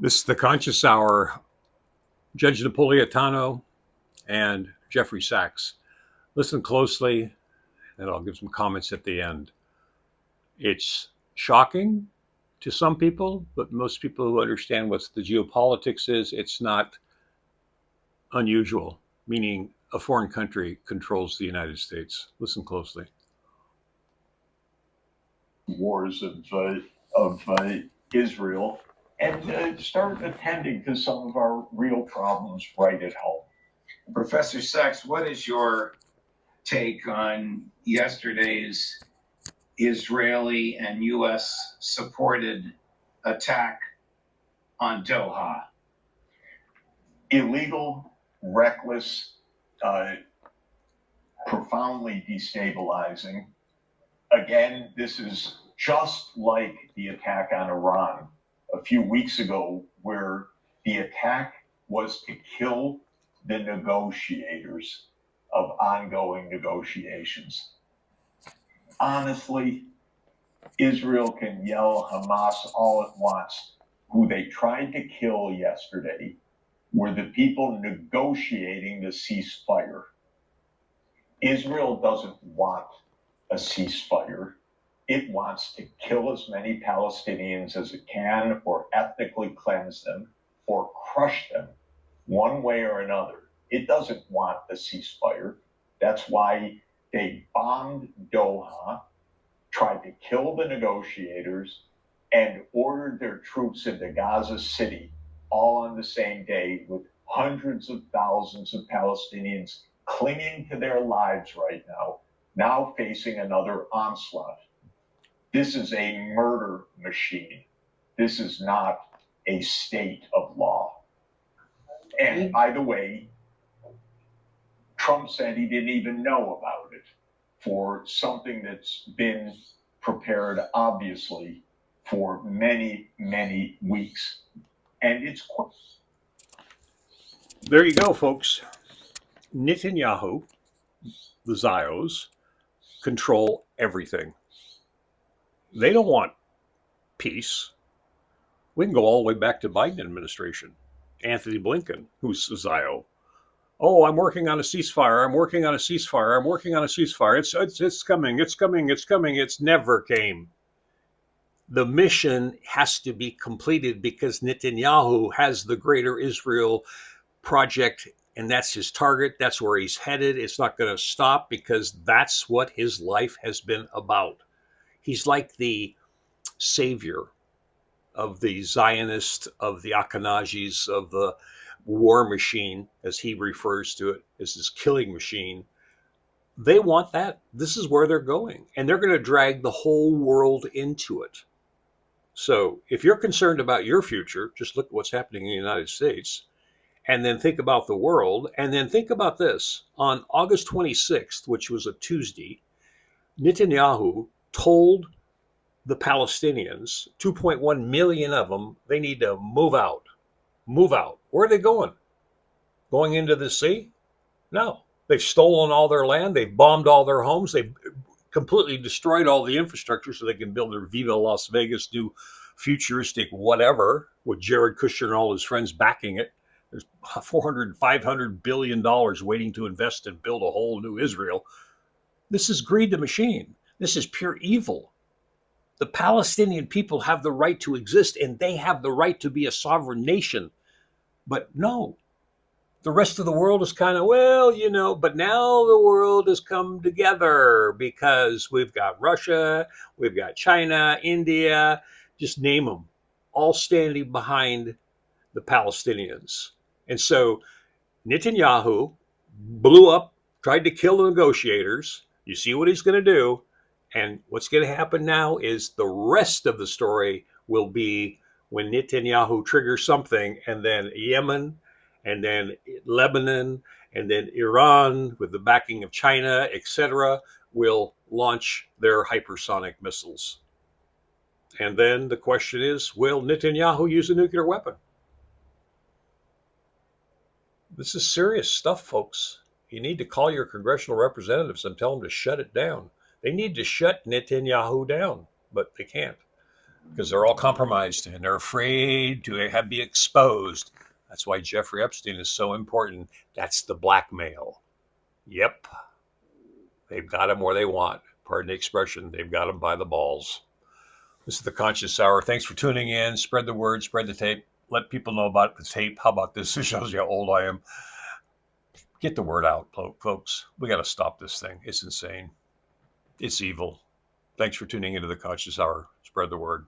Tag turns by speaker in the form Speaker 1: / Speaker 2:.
Speaker 1: This is the Conscious Hour. Judge Napolitano and Jeffrey Sachs. Listen closely, and I'll give some comments at the end. It's shocking to some people, but most people who understand what the geopolitics is, it's not unusual, meaning a foreign country controls the United States. Listen closely.
Speaker 2: Wars of Israel and start attending to some of our real problems right at home.
Speaker 3: Professor Sachs, what is your take on yesterday's Israeli and U.S. supported attack on Doha?
Speaker 2: Illegal, reckless, profoundly destabilizing. Again, this is just like the attack on Iran a few weeks ago, where the attack was to kill the negotiators of ongoing negotiations. Honestly, Israel can yell Hamas all it wants. Who they tried to kill yesterday were the people negotiating the ceasefire. Israel doesn't want a ceasefire. It wants to kill as many Palestinians as it can, or ethnically cleanse them, or crush them one way or another. It doesn't want a ceasefire. That's why they bombed Doha, tried to kill the negotiators, and ordered their troops into Gaza City all on the same day, with hundreds of thousands of Palestinians clinging to their lives right now facing another onslaught. This is a murder machine. This is not a state of law. And by the way, Trump said he didn't even know about it for something that's been prepared, obviously, for many, many weeks. And it's quite.
Speaker 1: There you go, folks. Netanyahu, the Zios, control everything. They don't want peace. We can go all the way back to Biden administration. Anthony Blinken, who's a Zio. Oh, I'm working on a ceasefire. I'm working on a ceasefire. I'm working on a ceasefire. It's coming. It's coming. It's coming. It's never came. The mission has to be completed because Netanyahu has the Greater Israel project, and that's his target. That's where he's headed. It's not going to stop because that's what his life has been about. He's like the savior of the Zionists, of the Akanajis, of the war machine, as he refers to it, as his killing machine. They want that. This is where they're going. And they're going to drag the whole world into it. So if you're concerned about your future, just look at what's happening in the United States, and then think about the world, and then think about this. On August 26th, which was a Tuesday, Netanyahu told the Palestinians, 2.1 million of them, they need to move out. Move out. Where are they going? Going into the sea? No. They've stolen all their land. They've bombed all their homes. They've completely destroyed all the infrastructure so they can build their Viva Las Vegas new futuristic whatever with Jared Kushner and all his friends backing it. There's 400, 500 billion dollars waiting to invest and build a whole new Israel. This is greed the machine. This is pure evil. The Palestinian people have the right to exist and they have the right to be a sovereign nation. But no, the rest of the world is kind of, well, but now the world has come together because we've got Russia, we've got China, India, just name them, all standing behind the Palestinians. And so Netanyahu blew up, tried to kill the negotiators. You see what he's going to do. And what's going to happen now is the rest of the story will be when Netanyahu triggers something, and then Yemen, and then Lebanon, and then Iran, with the backing of China, etc., will launch their hypersonic missiles. And then the question is, will Netanyahu use a nuclear weapon? This is serious stuff, folks. You need to call your congressional representatives and tell them to shut it down. They need to shut Netanyahu down, but they can't. because they're all compromised and they're afraid to be exposed. That's why Jeffrey Epstein is so important. That's the blackmail. Yep. They've got him where they want. Pardon the expression. They've got him by the balls. This is the Conscious Hour. Thanks for tuning in. Spread the word, spread the tape. Let people know about the tape. How about this? This shows you how old I am. Get the word out, folks. We got to stop this thing. It's insane. It's evil. Thanks for tuning into the Conscious Hour. Spread the word.